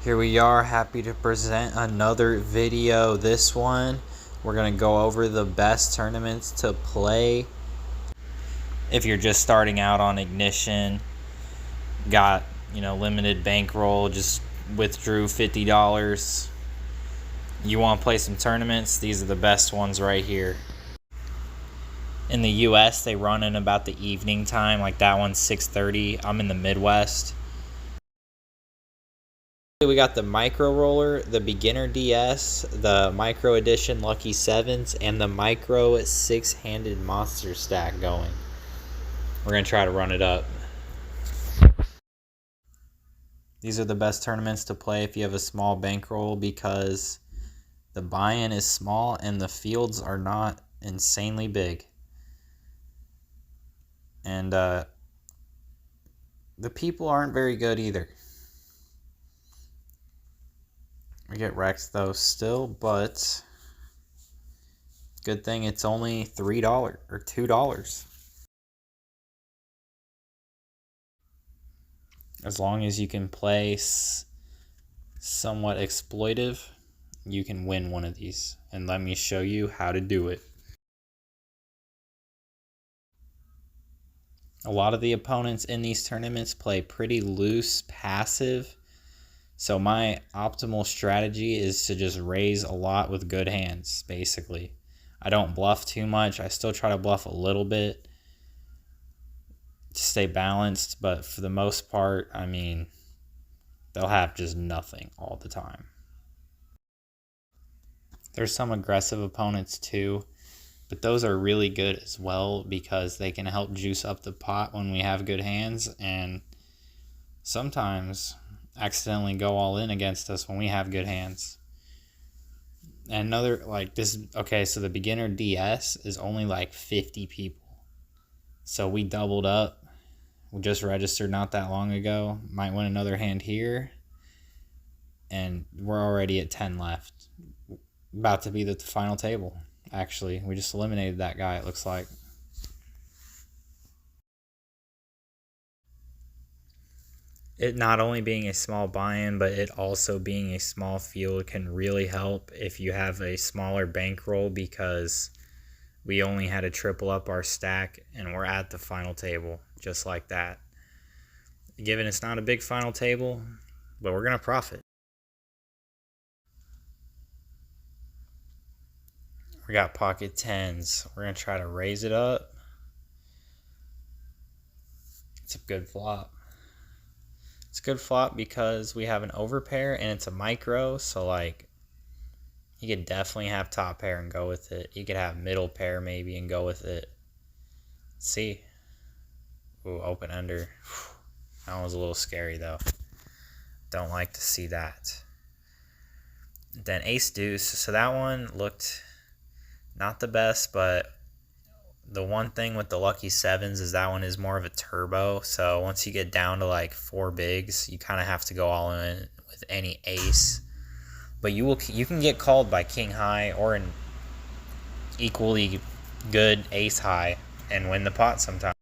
Here we are, happy to present another video. This one, we're going to go over the best tournaments to play if you're just starting out on Ignition, got, limited bankroll, just withdrew $50. You want to play some tournaments? These are the best ones right here. In the US, they run in about the evening time, like that one's 6:30. I'm in the Midwest. We got the Micro Roller, the Beginner DS, the Micro Edition Lucky Sevens, and the Micro 6-handed Monster Stack going. We're going to try to run it up. These are the best tournaments to play if you have a small bankroll because the buy-in is small and the fields are not insanely big. And the people aren't very good either. We get wrecked though still, but good thing it's only $3 or $2. As long as you can play somewhat exploitive, you can win one of these. And let me show you how to do it. A lot of the opponents in these tournaments play pretty loose, passive. So my optimal strategy is to just raise a lot with good hands, basically. I don't bluff too much. I still try to bluff a little bit to stay balanced, but for the most part, they'll have just nothing all the time. There's some aggressive opponents too, but those are really good as well because they can help juice up the pot when we have good hands and sometimes accidentally go all in against us when we have good hands. And another, so the Beginner DS is only like 50 people. So we doubled up. We just registered not that long ago. Might win another hand here. And we're already at 10 left. About to be the final table, actually. We just eliminated that guy, it looks like. It not only being a small buy-in, but it also being a small field can really help if you have a smaller bankroll because we only had to triple up our stack and we're at the final table, just like that. Given it's not a big final table, but we're going to profit. We got pocket tens. We're going to try to raise it up. It's a good flop. It's a good flop because we have an overpair and it's a micro, so you could definitely have top pair and go with it. You could have middle pair maybe and go with it. Let's see. Ooh, open under. That one was a little scary though. Don't like to see that. Then ace deuce. So that one looked not the best, but the one thing with the Lucky Sevens is that one is more of a turbo. So once you get down to like 4 bigs, you kind of have to go all in with any ace. But you can get called by king high or an equally good ace high and win the pot sometimes.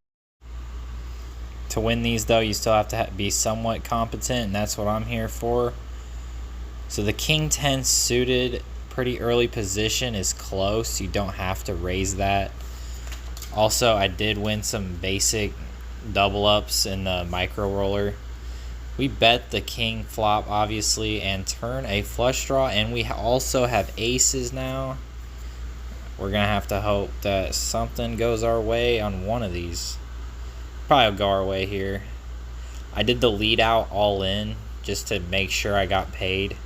To win these though, you still have to be somewhat competent, and that's what I'm here for. So the king 10 suited pretty early position is close. You don't have to raise that. Also, I did win some basic double ups in the Micro Roller. We bet the king flop, obviously, and turn a flush draw, and we also have aces now. We're going to have to hope that something goes our way on one of these. Probably go our way here. I did the lead out all in just to make sure I got paid.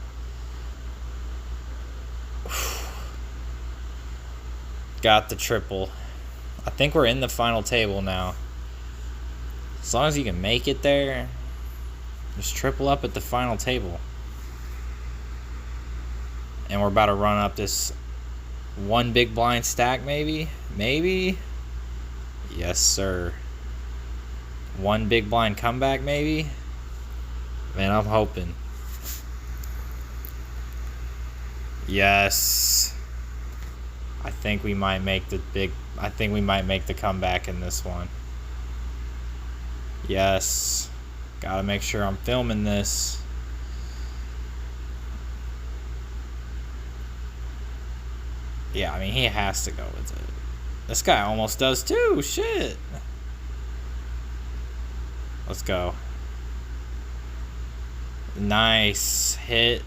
Got the triple. I think we're in the final table now. As long as you can make it there, just triple up at the final table. And we're about to run up this one big blind stack, maybe? Maybe? Yes, sir. One big blind comeback, maybe? Man, I'm hoping. Yes. I think we might make the comeback in this one. Yes. Gotta make sure I'm filming this. Yeah, I mean, he has to go with it. This guy almost does too. Shit. Let's go. Nice hit.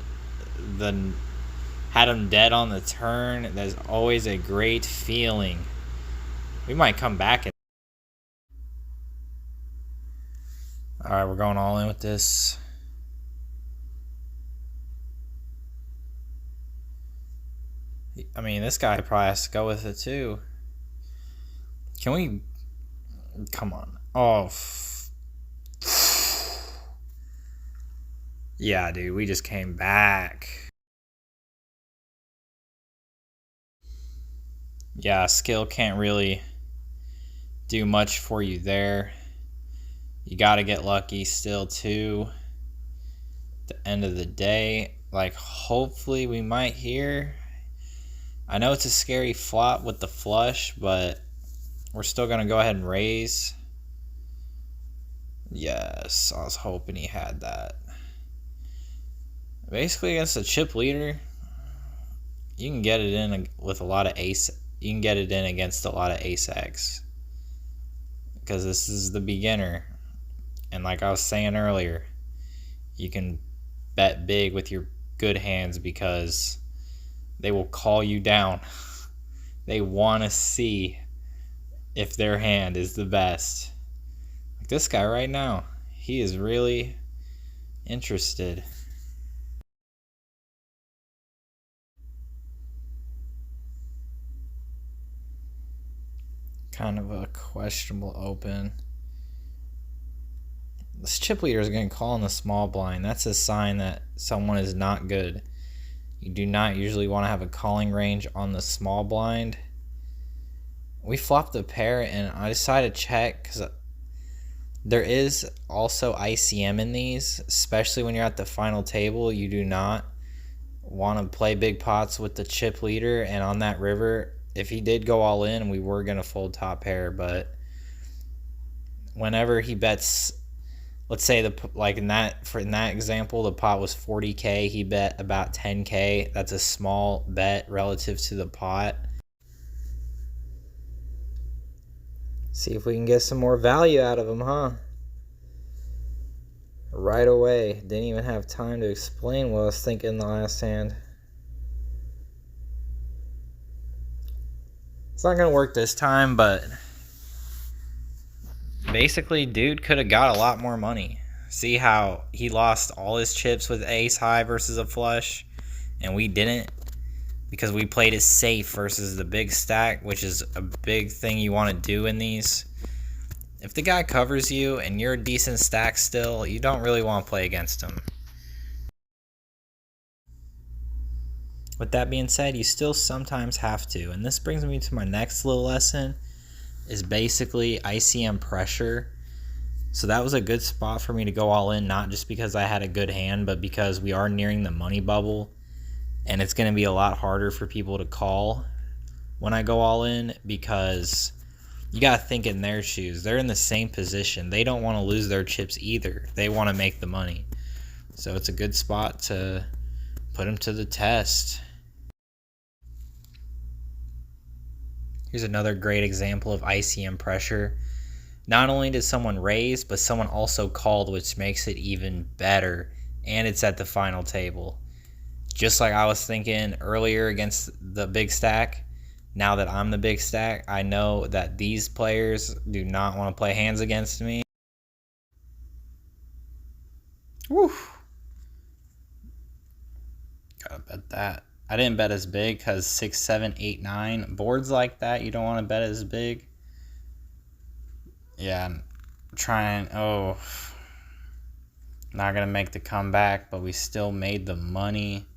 Had him dead on the turn. That's always a great feeling. We might come back. Alright, we're going all in with this. I mean, this guy probably has to go with it too. Can we... Come on. Oh. Yeah, dude, we just came back. Yeah, skill can't really do much for you there. You gotta get lucky still too. At the end of the day, like, hopefully we might hear. I know it's a scary flop with the flush, but we're still gonna go ahead and raise. Yes, I was hoping he had that. Basically, against a chip leader, you can get it in with a lot of ace. You can get it in against a lot of ace-X, because this is the beginner. And like I was saying earlier, you can bet big with your good hands because they will call you down. They want to see if their hand is the best. Like this guy right now, he is really interested. Kind of a questionable open. This chip leader is going to call in the small blind. That's a sign that someone is not good. You do not usually want to have a calling range on the small blind. We flopped a pair, and I decided to check because there is also ICM in these, especially when you're at the final table. You do not want to play big pots with the chip leader, and on that river, if he did go all in, we were going to fold top pair, but whenever he bets, let's say in that example, the pot was 40K, he bet about 10K. That's a small bet relative to the pot. See if we can get some more value out of him, huh? Right away. Didn't even have time to explain what I was thinking in the last hand. It's not going to work this time, but basically, dude could have got a lot more money. See how he lost all his chips with ace high versus a flush, and we didn't? Because we played it safe versus the big stack, which is a big thing you want to do in these. If the guy covers you and you're a decent stack still, you don't really want to play against him. With that being said, you still sometimes have to. And this brings me to my next little lesson, is basically ICM pressure. So that was a good spot for me to go all in, not just because I had a good hand, but because we are nearing the money bubble. And it's going to be a lot harder for people to call when I go all in, because you got to think in their shoes. They're in the same position. They don't want to lose their chips either. They want to make the money. So it's a good spot to put them to the test. Here's another great example of ICM pressure. Not only did someone raise, but someone also called, which makes it even better. And it's at the final table. Just like I was thinking earlier against the big stack, now that I'm the big stack, I know that these players do not want to play hands against me. Woo! Gotta bet that. I didn't bet as big because 6, 7, 8, 9 boards like that, you don't want to bet as big. Yeah, I'm trying. Oh, not gonna make the comeback, but we still made the money.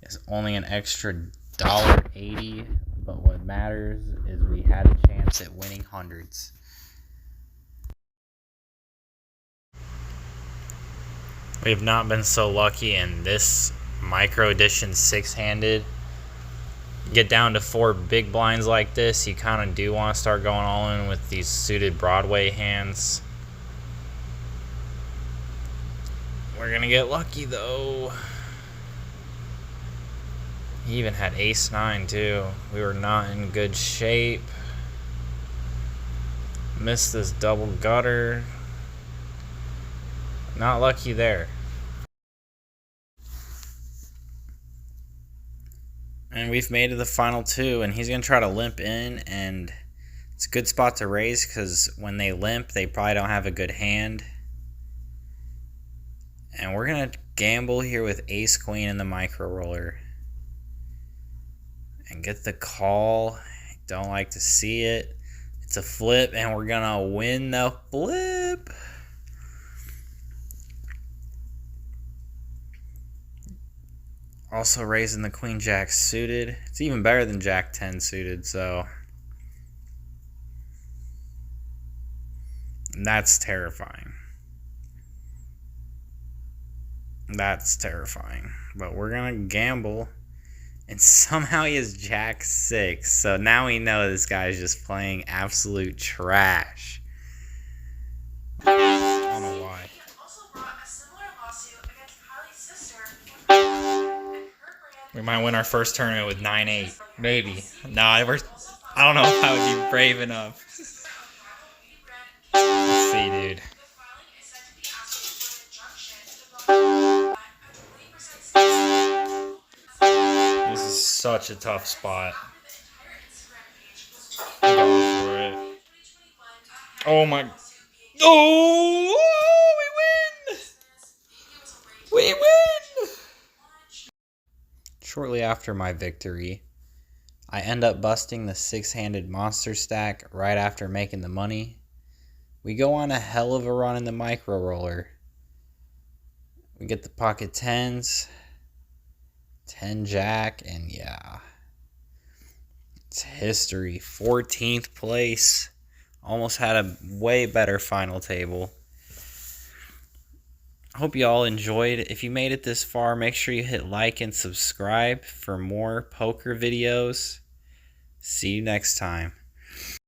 It's only an extra $1.80, but what matters is we had a chance at winning hundreds. We have not been so lucky in this micro edition 6-handed. Get down to 4 big blinds like this, you kind of do want to start going all in with these suited Broadway hands. We're gonna get lucky though. He even had ace 9 too. We were not in good shape. Missed this double gutter. Not lucky there. And we've made it to the final two, and he's going to try to limp in, and it's a good spot to raise because when they limp, they probably don't have a good hand. And we're going to gamble here with ace queen in the micro roller. And get the call. Don't like to see it. It's a flip, and we're going to win the flip. Also raising the queen jack suited. It's even better than jack 10 suited, so that's terrifying. That's terrifying. But we're going to gamble. And somehow he has jack 6. So now we know this guy's just playing absolute trash. I don't know why. We might win our first tournament with 9-8. Maybe. Nah, I don't know if I would be brave enough. Let's see, dude. This is such a tough spot. I'm going for it. Oh my. Oh! We win! We win! Shortly after my victory, I end up busting the 6-handed monster stack right after making the money. We go on a hell of a run in the micro roller. We get the pocket 10s, 10 jack, and yeah. It's history. 14th place. Almost had a way better final table. Hope you all enjoyed. If you made it this far, make sure you hit like and subscribe for more poker videos. See you next time.